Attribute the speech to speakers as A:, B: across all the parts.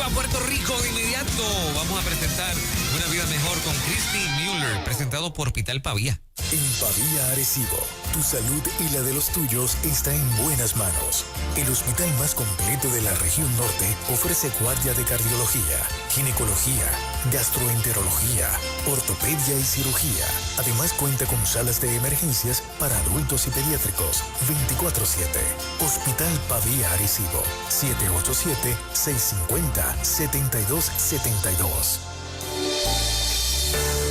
A: a Puerto Rico de inmediato. Vamos a presentar Una Vida Mejor con Christy Mueller, presentado por Hospital Pavía.
B: En Pavía, Arecibo, tu salud y la de los tuyos está en buenas manos. El hospital más completo de la región norte ofrece guardia de cardiología, ginecología, gastroenterología, ortopedia y cirugía. Además cuenta con salas de emergencias para adultos y pediátricos 24/7. Hospital Pavía, Arecibo, 787-650-7272.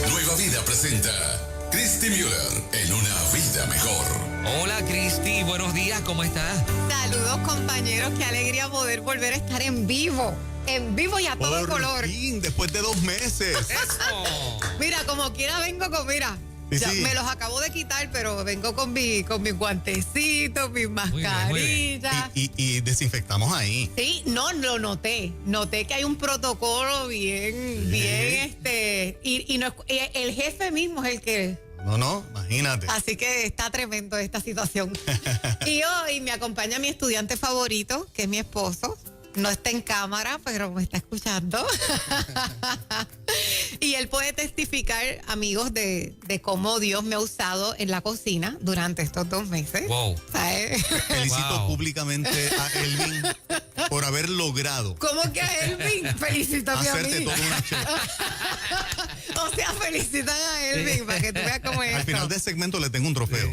C: Nueva Vida presenta Christy Mueller en Una Vida Mejor.
A: Hola Christy, buenos días, ¿cómo estás?
D: Saludos compañeros, qué alegría poder volver a estar en vivo y a todo color.
E: Por fin, después de 2 meses.
A: ¡Eso!
D: Mira, como quiera vengo con,
E: Sí,
D: ya
E: sí.
D: me los acabo de quitar, pero vengo con mis guantecitos, mis
A: Muy bien.
D: mascarillas.
E: Y desinfectamos ahí.
D: Sí, no, lo noté que hay un protocolo bien, y no, el jefe mismo es el que...
E: No, imagínate.
D: Así que está tremendo esta situación. Y hoy me acompaña mi estudiante favorito, que es mi esposo. No está en cámara, pero me está escuchando. Y él puede testificar, amigos, de cómo Dios me ha usado en la cocina durante estos 2 meses.
A: Wow.
D: ¿Sabes?
E: Felicito
A: Wow.
E: públicamente a Elvin por haber logrado
D: ¿Cómo que a Elvin? Felicítame a
E: hacerte
D: mí.
E: toda una chef.
D: O sea, felicitan a Elvin para que tú veas cómo es
E: Al
D: esto.
E: final de segmento le tengo un trofeo.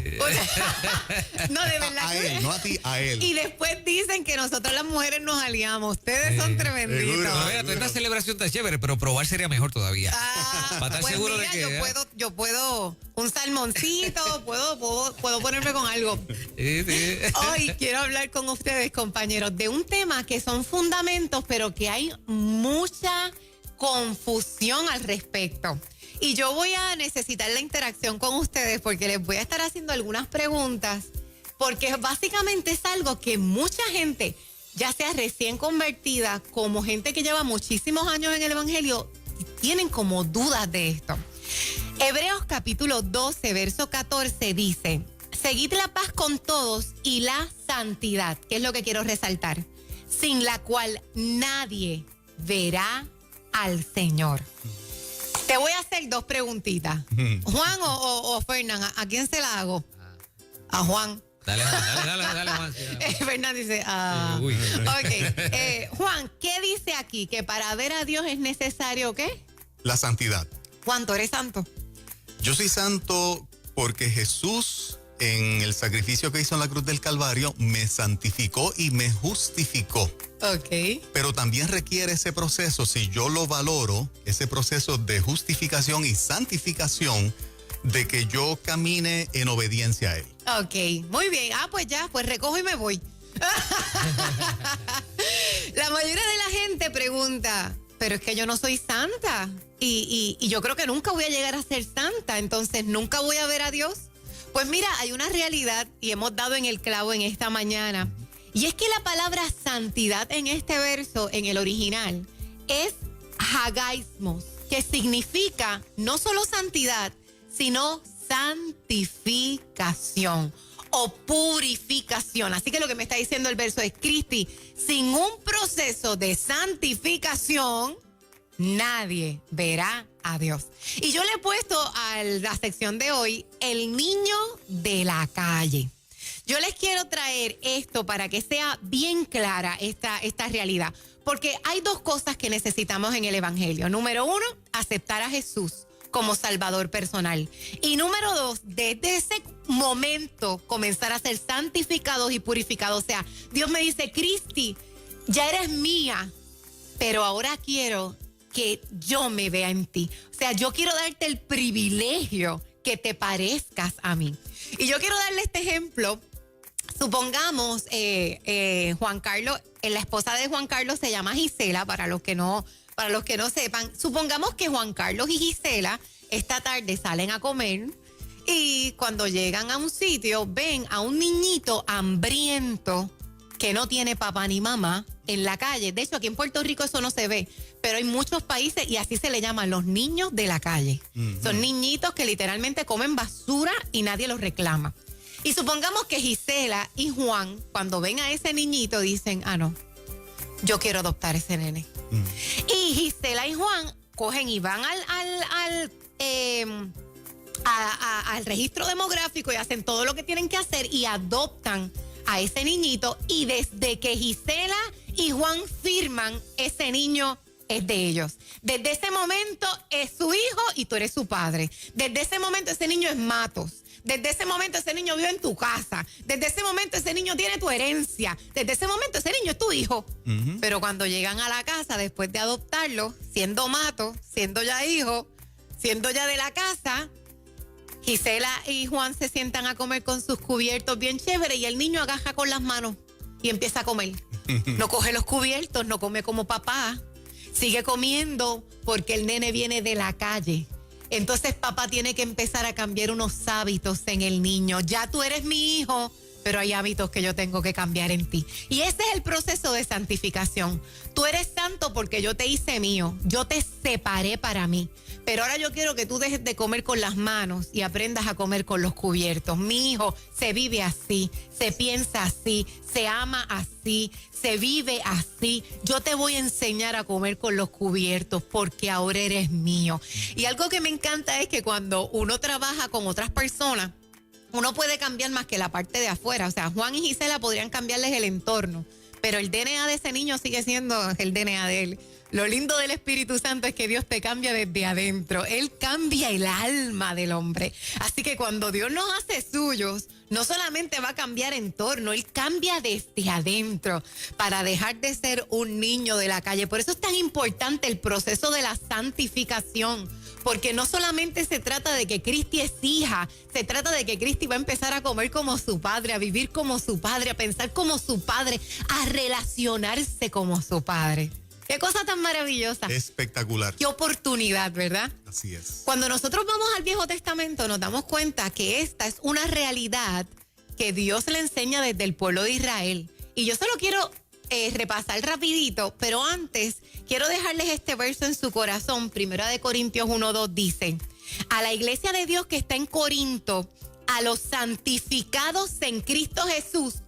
D: No, de verdad
E: A
D: que-
E: él, no a ti, a él.
D: Y después dicen que nosotros las mujeres nos aliamos. Ustedes son tremenditos.
E: seguro.
A: No, mira, esta celebración está chévere, pero probar sería mejor todavía. Para estar
D: Pues
A: seguro
D: mira,
A: de que...
D: yo puedo un salmoncito, puedo ponerme con algo.
A: Sí.
D: Hoy quiero hablar con ustedes, compañeros, de un tema que son fundamentos, pero que hay mucha confusión al respecto. Y yo voy a necesitar la interacción con ustedes porque les voy a estar haciendo algunas preguntas, porque básicamente es algo que mucha gente, ya sea recién convertida, como gente que lleva muchísimos años en el Evangelio, tienen como dudas de esto. Hebreos capítulo 12, verso 14 dice: seguid la paz con todos y la santidad, que es lo que quiero resaltar, sin la cual nadie verá al Señor. Te voy a hacer 2 preguntitas. Juan o Fernán, ¿a quién se la hago? A Juan.
A: Dale, Juan. Sí,
D: Fernán dice,
A: Uy.
D: Ok. Juan, ¿qué dice aquí? Que para ver a Dios es necesario, ¿qué?
E: La santidad.
D: Juan, ¿tú eres santo?
E: Yo soy santo porque Jesús, en el sacrificio que hizo en la cruz del Calvario, me santificó y me justificó.
D: Ok.
E: Pero también requiere ese proceso, si yo lo valoro, ese proceso de justificación y santificación, de que yo camine en obediencia a Él.
D: Ok, muy bien. Pues recojo y me voy. La mayoría de la gente pregunta, pero es que yo no soy santa y yo creo que nunca voy a llegar a ser santa, entonces nunca voy a ver a Dios. Pues mira, hay una realidad y hemos dado en el clavo en esta mañana, y es que la palabra santidad en este verso, en el original, es hagaismos, que significa no solo santidad, sino santificación o purificación. Así que lo que me está diciendo el verso es: Christy, sin un proceso de santificación, nadie verá a Dios. Y yo le he puesto a la sección de hoy el niño de la calle. Yo les quiero traer esto para que sea bien clara esta realidad, porque hay 2 cosas que necesitamos en el Evangelio. Número 1, aceptar a Jesús como Salvador personal. Y número 2, desde ese momento comenzar a ser santificados y purificados. O sea, Dios me dice: Christy, ya eres mía, pero ahora quiero que yo me vea en ti. O sea, yo quiero darte el privilegio que te parezcas a mí. Y yo quiero darle este ejemplo. Supongamos, Juan Carlos, la esposa de Juan Carlos se llama Gisela, para los que no sepan. Supongamos que Juan Carlos y Gisela esta tarde salen a comer y cuando llegan a un sitio ven a un niñito hambriento que no tiene papá ni mamá en la calle. De hecho, aquí en Puerto Rico eso no se ve, pero hay muchos países y así se le llaman los niños de la calle. Son niñitos que literalmente comen basura y nadie los reclama. Y supongamos que Gisela y Juan, cuando ven a ese niñito, dicen: no, yo quiero adoptar ese nene. Y Gisela y Juan cogen y van al registro demográfico y hacen todo lo que tienen que hacer y adoptan a ese niñito, y desde que Gisela y Juan firman, ese niño es de ellos. Desde ese momento es su hijo y tú eres su padre. Desde ese momento ese niño es Matos. Desde ese momento ese niño vive en tu casa. Desde ese momento ese niño tiene tu herencia. Desde ese momento ese niño es tu hijo. Pero cuando llegan a la casa después de adoptarlo, siendo Matos, siendo ya hijo, siendo ya de la casa, Gisela y Juan se sientan a comer con sus cubiertos bien chévere y el niño agaja con las manos y empieza a comer. No coge los cubiertos, no come como papá. Sigue comiendo porque el nene viene de la calle. Entonces papá tiene que empezar a cambiar unos hábitos en el niño. Ya tú eres mi hijo, pero hay hábitos que yo tengo que cambiar en ti. Y ese es el proceso de santificación. Tú eres santo porque yo te hice mío. Yo te separé para mí. Pero ahora yo quiero que tú dejes de comer con las manos y aprendas a comer con los cubiertos. Mi hijo, se vive así, se piensa así, se ama así, se vive así. Yo te voy a enseñar a comer con los cubiertos porque ahora eres mío. Y algo que me encanta es que cuando uno trabaja con otras personas, uno puede cambiar más que la parte de afuera. O sea, Juan y Gisela podrían cambiarles el entorno, pero el DNA de ese niño sigue siendo el DNA de él. Lo lindo del Espíritu Santo es que Dios te cambia desde adentro. Él cambia el alma del hombre. Así que cuando Dios nos hace suyos, no solamente va a cambiar entorno, Él cambia desde adentro para dejar de ser un niño de la calle. Por eso es tan importante el proceso de la santificación. Porque no solamente se trata de que Cristi es hija, se trata de que Cristi va a empezar a comer como su padre, a vivir como su padre, a pensar como su padre, a relacionarse como su padre. Qué cosa tan maravillosa.
E: Espectacular.
D: Qué oportunidad, ¿verdad?
E: Así es.
D: Cuando nosotros vamos al Viejo Testamento nos damos cuenta que esta es una realidad que Dios le enseña desde el pueblo de Israel. Y yo solo quiero repasar rapidito, pero antes quiero dejarles este verso en su corazón. 1 Corintios 1:2 dice: a la iglesia de Dios que está en Corinto, a los santificados en Cristo Jesús,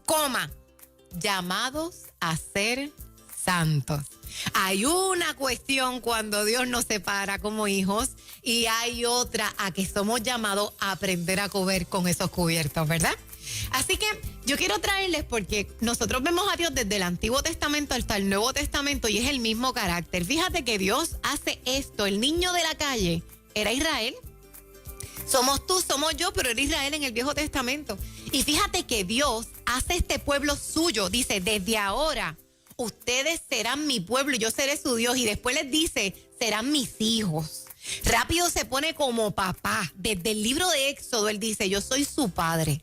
D: llamados a ser santos. Hay una cuestión cuando Dios nos separa como hijos y hay otra a que somos llamados a aprender a comer con esos cubiertos, ¿verdad? Así que yo quiero traerles, porque nosotros vemos a Dios desde el Antiguo Testamento hasta el Nuevo Testamento y es el mismo carácter. Fíjate que Dios hace esto. El niño de la calle era Israel. Somos tú, somos yo, pero era Israel en el Viejo Testamento. Y fíjate que Dios hace este pueblo suyo. Dice, desde ahora ustedes serán mi pueblo y yo seré su Dios. Y después les dice, serán mis hijos. Rápido se pone como papá. Desde el libro de Éxodo él dice, yo soy su padre.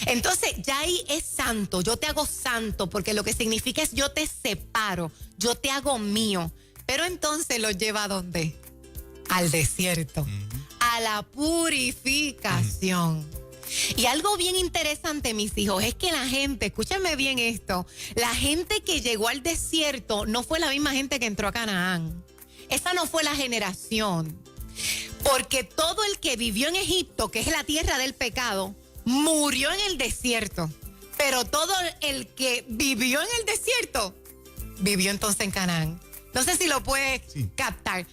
D: Entonces ya ahí es santo, yo te hago santo, porque lo que significa es yo te separo, yo te hago mío. Pero entonces lo lleva ¿a dónde? Al desierto, a la purificación. Y algo bien interesante, mis hijos, es que la gente, escúchame bien esto, la gente que llegó al desierto no fue la misma gente que entró a Canaán. Esa no fue la generación. Porque todo el que vivió en Egipto, que es la tierra del pecado, murió en el desierto. Pero todo el que vivió en el desierto, vivió entonces en Canaán. No sé si lo puedes captar.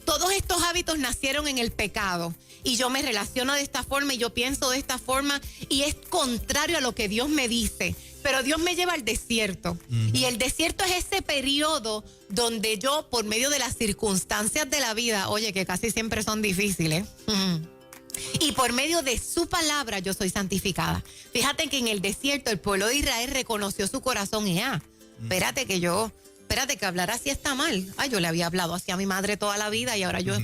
D: Todos estos hábitos nacieron en el pecado. Y yo me relaciono de esta forma y yo pienso de esta forma y es contrario a lo que Dios me dice. Pero Dios me lleva al desierto. Y el desierto es ese periodo donde yo, por medio de las circunstancias de la vida, oye, que casi siempre son difíciles, y por medio de su palabra yo soy santificada. Fíjate que en el desierto el pueblo de Israel reconoció su corazón y espérate que hablar así está mal. Ay, yo le había hablado así a mi madre toda la vida y ahora yo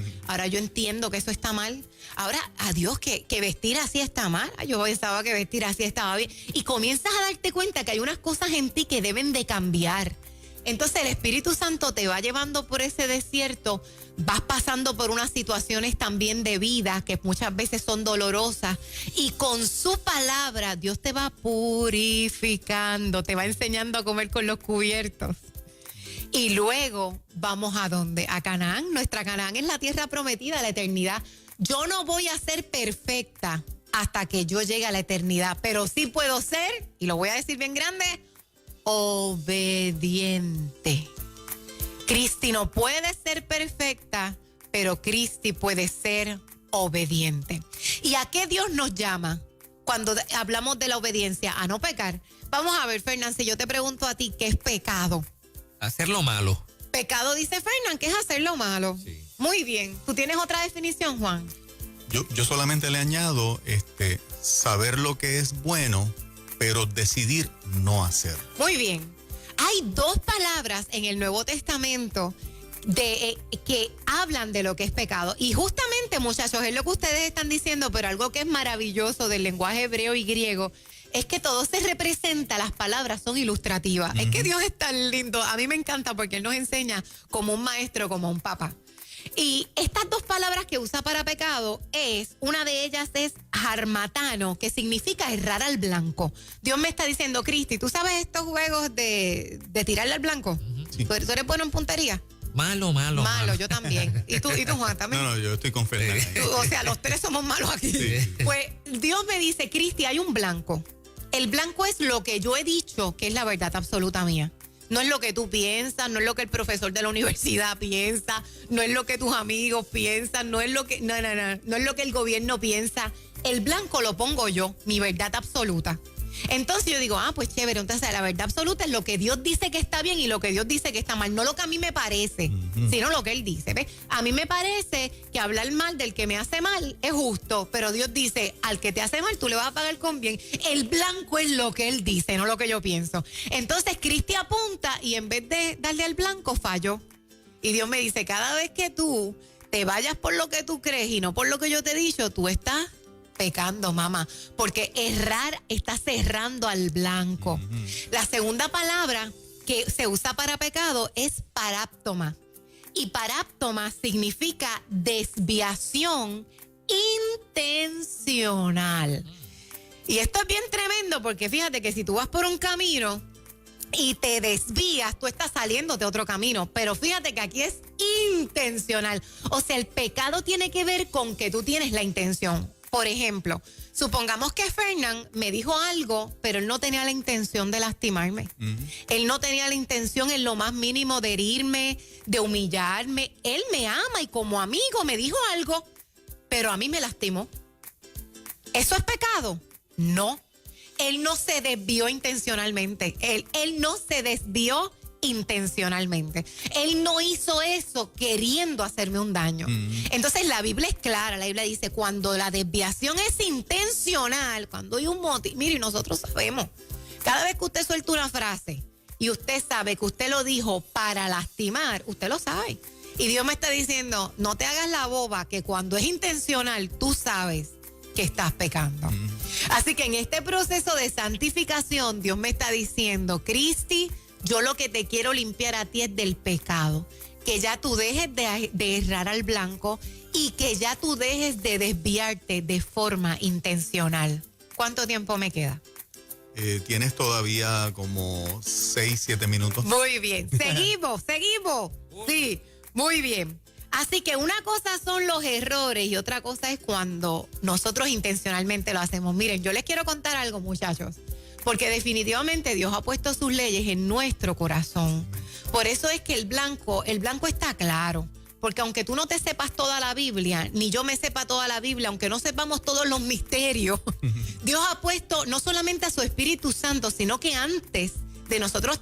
D: entiendo que eso está mal. Ahora, adiós, que vestir así está mal. Ay, yo pensaba que vestir así estaba bien. Y comienzas a darte cuenta que hay unas cosas en ti que deben de cambiar. Entonces el Espíritu Santo te va llevando por ese desierto, vas pasando por unas situaciones también de vida que muchas veces son dolorosas y con su palabra Dios te va purificando, te va enseñando a comer con los cubiertos. Y luego vamos ¿a dónde? A Canaán. Nuestra Canaán es la tierra prometida, la eternidad. Yo no voy a ser perfecta hasta que yo llegue a la eternidad, pero sí puedo ser, y lo voy a decir bien grande, obediente. Cristi no puede ser perfecta, pero Cristi puede ser obediente. ¿Y a qué Dios nos llama cuando hablamos de la obediencia? A no pecar. Vamos a ver, Fernán, si yo te pregunto a ti, ¿qué es pecado?
A: Hacer lo malo.
D: Pecado, dice Fernán, que es hacer lo malo.
A: Sí.
D: Muy bien. ¿Tú tienes otra definición, Juan?
E: Yo solamente le añado saber lo que es bueno, pero decidir no hacer.
D: Muy bien. Hay dos palabras en el Nuevo Testamento que hablan de lo que es pecado. Y justamente, muchachos, es lo que ustedes están diciendo, pero algo que es maravilloso del lenguaje hebreo y griego es que todo se representa, las palabras son ilustrativas. Es que Dios es tan lindo. A mí me encanta porque Él nos enseña como un maestro, como un papá. Y estas dos palabras que usa para pecado una de ellas es harmatano, que significa errar al blanco. Dios me está diciendo, Cristi, ¿tú sabes estos juegos de tirarle al blanco?
E: Sí.
D: ¿Tú eres bueno en puntería?
A: Malo.
D: Yo también. ¿Y tú, Juan, también?
E: No, yo estoy con Fernán.
D: O sea, los tres somos malos aquí.
E: Sí.
D: Pues Dios me dice, Cristi, hay un blanco. El blanco es lo que yo he dicho que es la verdad absoluta mía. No es lo que tú piensas, no es lo que el profesor de la universidad piensa, no es lo que tus amigos piensan, no es lo que no es lo que el gobierno piensa. El blanco lo pongo yo, mi verdad absoluta. Entonces yo digo, pues chévere, entonces la verdad absoluta es lo que Dios dice que está bien y lo que Dios dice que está mal, no lo que a mí me parece, sino lo que Él dice. ¿Ves? A mí me parece que hablar mal del que me hace mal es justo, pero Dios dice, al que te hace mal tú le vas a pagar con bien. El blanco es lo que Él dice, no lo que yo pienso. Entonces Cristi apunta y en vez de darle al blanco falló. Y Dios me dice, cada vez que tú te vayas por lo que tú crees y no por lo que yo te he dicho, tú estás pecando, mamá, porque errar está cerrando al blanco. La segunda palabra que se usa para pecado es paráptoma. Y paráptoma significa desviación intencional. Y esto es bien tremendo porque fíjate que si tú vas por un camino y te desvías, tú estás saliéndote otro camino. Pero fíjate que aquí es intencional. O sea, el pecado tiene que ver con que tú tienes la intención. Por ejemplo, supongamos que Fernán me dijo algo, pero él no tenía la intención de lastimarme. Él no tenía la intención en lo más mínimo de herirme, de humillarme. Él me ama y como amigo me dijo algo, pero a mí me lastimó. ¿Eso es pecado? No. Él no se desvió intencionalmente. Él no se desvió intencionalmente. Él no hizo eso queriendo hacerme un daño. Entonces la Biblia es clara. La Biblia dice, cuando la desviación es intencional, cuando hay un motivo, mire, nosotros sabemos, cada vez que usted suelta una frase y usted sabe que usted lo dijo para lastimar, usted lo sabe. Y Dios me está diciendo, no te hagas la boba, que cuando es intencional, tú sabes que estás pecando. Así que en este proceso de santificación, Dios me está diciendo, Cristi, yo lo que te quiero limpiar a ti es del pecado, que ya tú dejes de errar al blanco y que ya tú dejes de desviarte de forma intencional. ¿Cuánto tiempo me queda?
E: Tienes todavía como 6, 7 minutos.
D: Muy bien, seguimos. Sí, muy bien. Así que una cosa son los errores y otra cosa es cuando nosotros intencionalmente lo hacemos. Miren, yo les quiero contar algo, muchachos. Porque definitivamente Dios ha puesto sus leyes en nuestro corazón. Por eso es que el blanco está claro. Porque aunque tú no te sepas toda la Biblia, ni yo me sepa toda la Biblia, aunque no sepamos todos los misterios, Dios ha puesto no solamente a su Espíritu Santo, sino que antes de nosotros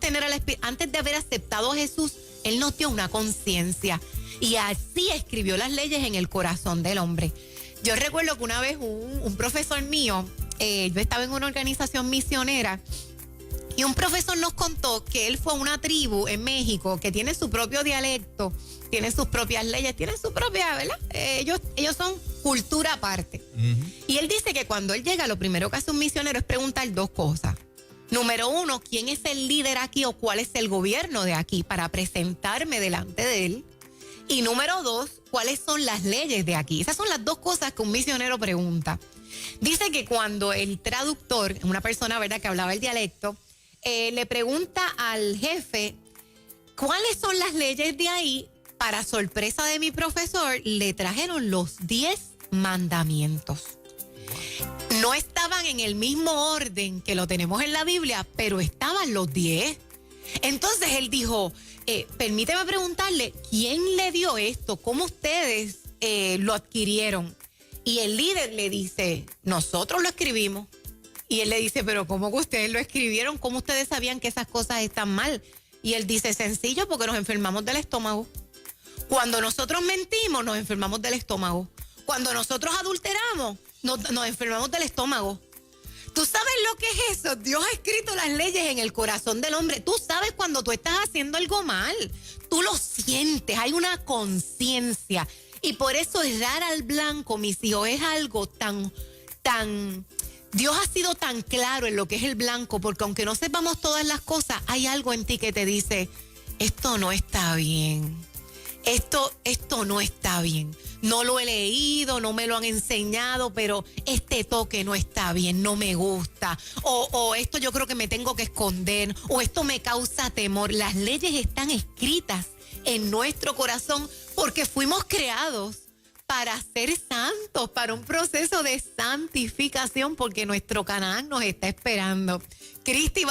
D: antes de haber aceptado a Jesús, Él nos dio una conciencia. Y así escribió las leyes en el corazón del hombre. Yo recuerdo que una vez un profesor mío, yo estaba en una organización misionera y un profesor nos contó que él fue a una tribu en México que tiene su propio dialecto, tiene sus propias leyes, tiene su propia, ¿verdad? Ellos son cultura aparte. Y él dice que cuando él llega, lo primero que hace un misionero es preguntar dos cosas. Número uno, ¿quién es el líder aquí o cuál es el gobierno de aquí para presentarme delante de él? Y número dos, ¿cuáles son las leyes de aquí? Esas son las dos cosas que un misionero pregunta. Dice que cuando el traductor, una persona, ¿verdad?, que hablaba el dialecto, le pregunta al jefe cuáles son las leyes de ahí, para sorpresa de mi profesor, le trajeron los 10 mandamientos. No estaban en el mismo orden que lo tenemos en la Biblia, pero estaban los 10. Entonces él dijo, permíteme preguntarle, ¿quién le dio esto? ¿Cómo ustedes lo adquirieron? Y el líder le dice, nosotros lo escribimos. Y él le dice, pero ¿cómo que ustedes lo escribieron? ¿Cómo ustedes sabían que esas cosas están mal? Y él dice, sencillo, porque nos enfermamos del estómago. Cuando nosotros mentimos, nos enfermamos del estómago. Cuando nosotros adulteramos, nos enfermamos del estómago. ¿Tú sabes lo que es eso? Dios ha escrito las leyes en el corazón del hombre. Tú sabes cuando tú estás haciendo algo mal. Tú lo sientes, hay una conciencia. Y por eso errar al blanco, mis hijos, es algo tan... Dios ha sido tan claro en lo que es el blanco, porque aunque no sepamos todas las cosas, hay algo en ti que te dice, esto no está bien. Esto no está bien. No lo he leído, no me lo han enseñado, pero este toque no está bien, no me gusta. O esto yo creo que me tengo que esconder, o esto me causa temor. Las leyes están escritas en nuestro corazón porque fuimos creados para ser santos, para un proceso de santificación, porque nuestro Canaán nos está esperando. Cristi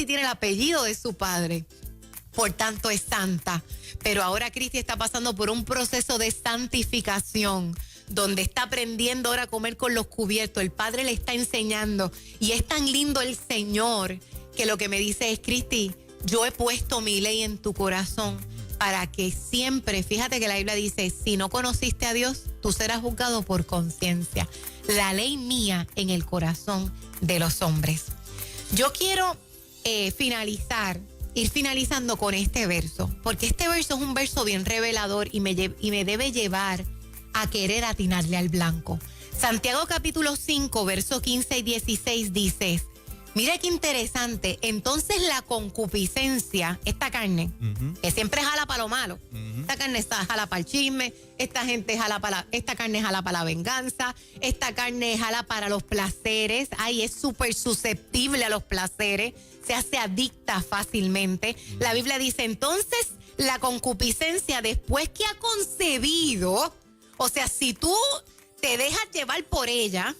D: tiene el apellido de su padre, por tanto es santa. Pero ahora Cristi está pasando por un proceso de santificación, donde está aprendiendo ahora a comer con los cubiertos. El Padre le está enseñando. Y es tan lindo el Señor que lo que me dice es, Cristi, yo he puesto mi ley en tu corazón para que siempre, fíjate que la Biblia dice, si no conociste a Dios, tú serás juzgado por conciencia. La ley mía en el corazón de los hombres. Yo quiero ir finalizando con este verso, porque este verso es un verso bien revelador y me debe llevar a querer atinarle al blanco. Santiago capítulo 5, verso 15 y 16 dice, mira qué interesante, entonces la concupiscencia, esta carne, que siempre jala para lo malo, esta carne jala para el chisme, esta carne jala para la venganza, esta carne jala para los placeres, es súper susceptible a los placeres, se hace adicta fácilmente. La Biblia dice, entonces la concupiscencia después que ha concebido, o sea, si tú te dejas llevar por ella,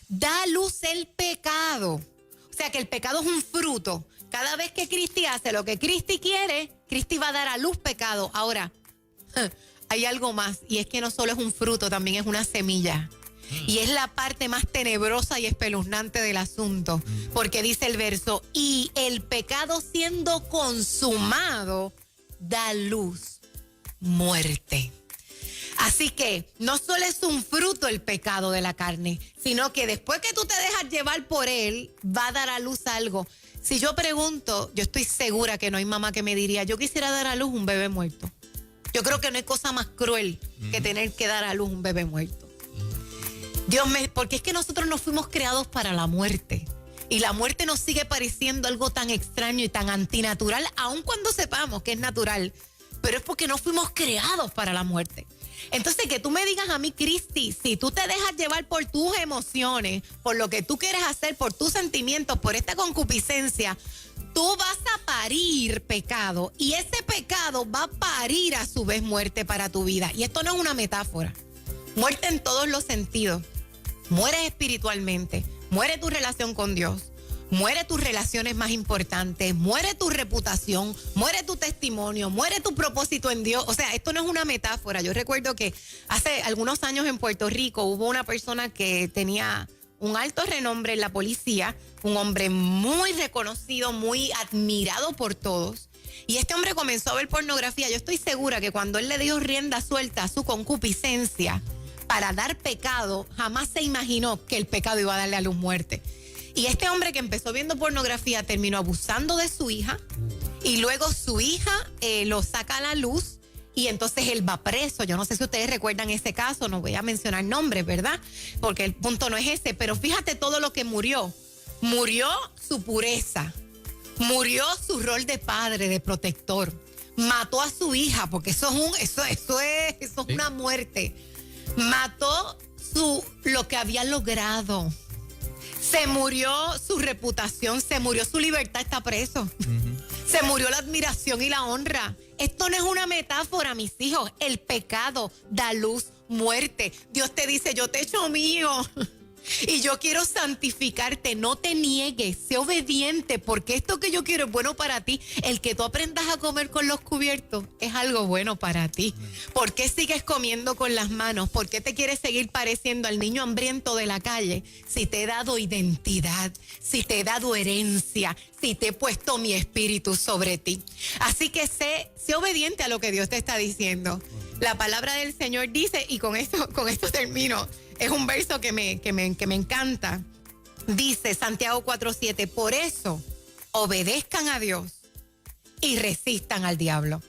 D: da a luz el pecado. O sea que el pecado es un fruto. Cada vez que Cristi hace lo que Cristi quiere, Cristi va a dar a luz pecado. Ahora, hay algo más, y es que no solo es un fruto, también es una semilla. Y es la parte más tenebrosa y espeluznante del asunto, porque dice el verso, y el pecado siendo consumado, da luz muerte. Así que no solo es un fruto el pecado de la carne, sino que después que tú te dejas llevar por él, va a dar a luz algo. Si yo pregunto, yo estoy segura que no hay mamá que me diría, yo quisiera dar a luz un bebé muerto. Yo creo que no hay cosa más cruel que tener que dar a luz un bebé muerto. Porque es que nosotros no fuimos creados para la muerte. Y la muerte nos sigue pareciendo algo tan extraño y tan antinatural, aun cuando sepamos que es natural. Pero es porque no fuimos creados para la muerte. Entonces, que tú me digas a mí, Cristi, si tú te dejas llevar por tus emociones, por lo que tú quieres hacer, por tus sentimientos, por esta concupiscencia, tú vas a parir pecado. Y ese pecado va a parir a su vez muerte para tu vida. Y esto no es una metáfora. Muerte en todos los sentidos. Mueres espiritualmente, muere tu relación con Dios, muere tus relaciones más importantes, muere tu reputación, muere tu testimonio, muere tu propósito en Dios. O sea, esto no es una metáfora. Yo recuerdo que hace algunos años en Puerto Rico hubo una persona que tenía un alto renombre en la policía, un hombre muy reconocido, muy admirado por todos. Y este hombre comenzó a ver pornografía. Yo estoy segura que cuando él le dio rienda suelta a su concupiscencia para dar pecado, jamás se imaginó que el pecado iba a darle a luz muerte. Y este hombre que empezó viendo pornografía terminó abusando de su hija y luego su hija lo saca a la luz y entonces él va preso. Yo no sé si ustedes recuerdan ese caso, no voy a mencionar nombres, ¿verdad? Porque el punto no es ese, pero fíjate todo lo que murió. Murió su pureza, murió su rol de padre, de protector, mató a su hija, porque eso es una muerte. Mató lo que había logrado. Se murió su reputación, se murió su libertad, está preso. Se murió la admiración y la honra. Esto no es una metáfora, mis hijos. El pecado da luz, muerte. Dios te dice, yo te he hecho mío. Y yo quiero santificarte, no te niegues, sé obediente, porque esto que yo quiero es bueno para ti. El que tú aprendas a comer con los cubiertos es algo bueno para ti. ¿Por qué sigues comiendo con las manos? ¿Por qué te quieres seguir pareciendo al niño hambriento de la calle? Si te he dado identidad, si te he dado herencia, si te he puesto mi espíritu sobre ti. Así que sé obediente a lo que Dios te está diciendo. La palabra del Señor dice, y con esto termino, es un verso que me encanta. Dice Santiago 4:7, por eso obedezcan a Dios y resistan al diablo.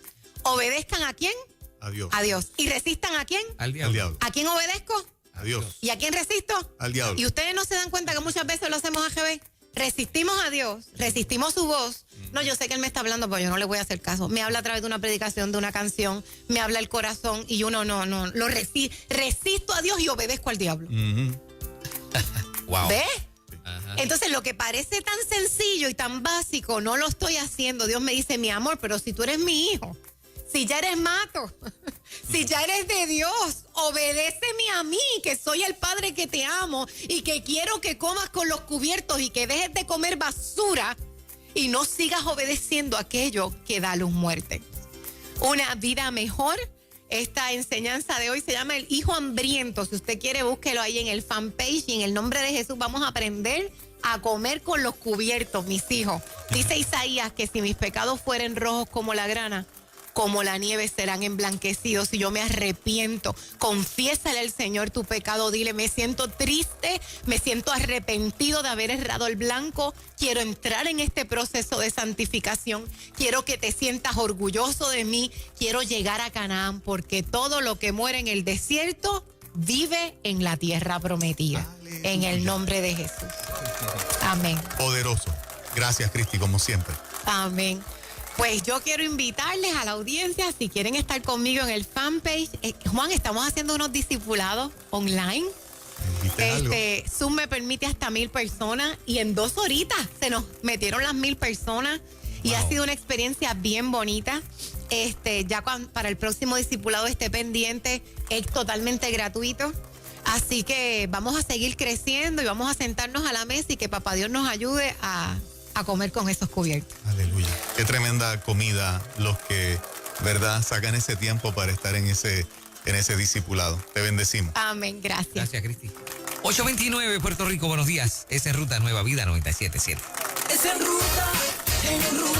D: ¿Obedezcan a quién?
E: A Dios.
D: A Dios. ¿Y resistan a quién?
A: Al
E: Al
A: diablo.
E: diablo.
D: ¿A quién obedezco?
E: A Dios.
D: ¿Y a quién resisto?
E: Al diablo.
D: Y ustedes no se dan cuenta que muchas veces lo hacemos a GB. Resistimos a Dios, resistimos su voz. No, yo sé que Él me está hablando, pero yo no le voy a hacer caso. Me habla a través de una predicación, de una canción, me habla el corazón y yo no, lo resisto a Dios y obedezco al diablo.
A: Wow.
D: ¿Ves?
A: Ajá.
D: Entonces lo que parece tan sencillo y tan básico, no lo estoy haciendo. Dios me dice, mi amor, pero si tú eres mi hijo, si ya eres mato, si ya eres de Dios, obedéceme a mí, que soy el Padre que te amo y que quiero que comas con los cubiertos y que dejes de comer basura y no sigas obedeciendo aquello que da luz muerte. Una vida mejor. Esta enseñanza de hoy se llama El Hijo Hambriento. Si usted quiere, búsquelo ahí en el fanpage y en el nombre de Jesús vamos a aprender a comer con los cubiertos, mis hijos. Dice Isaías que si mis pecados fueren rojos como la grana, como la nieve serán emblanquecidos. Si yo me arrepiento, confiésale al Señor tu pecado, dile, me siento triste, me siento arrepentido de haber errado el blanco, quiero entrar en este proceso de santificación, quiero que te sientas orgulloso de mí, quiero llegar a Canaán, porque todo lo que muere en el desierto vive en la tierra prometida.
E: Aleluya.
D: En el nombre de Jesús. Amén.
E: Poderoso. Gracias, Cristi, como siempre.
D: Amén. Pues yo quiero invitarles a la audiencia, si quieren estar conmigo en el fanpage. Juan, estamos haciendo unos discipulados online.
E: ¿Dijiste algo?
D: Zoom me permite hasta 1,000 personas y en 2 horitas se nos metieron las 1,000 personas y
E: Wow.
D: ha sido una experiencia bien bonita. Para el próximo discipulado esté pendiente, es totalmente gratuito. Así que vamos a seguir creciendo y vamos a sentarnos a la mesa y que Papá Dios nos ayude a comer con esos cubiertos.
E: Aleluya. Qué tremenda comida los que, ¿verdad?, sacan ese tiempo para estar en ese discipulado. Te bendecimos.
D: Amén, gracias.
A: Gracias, Cristi. 829 Puerto Rico, buenos días. Es en Ruta Nueva Vida 97.7.
F: Es en ruta, en ruta.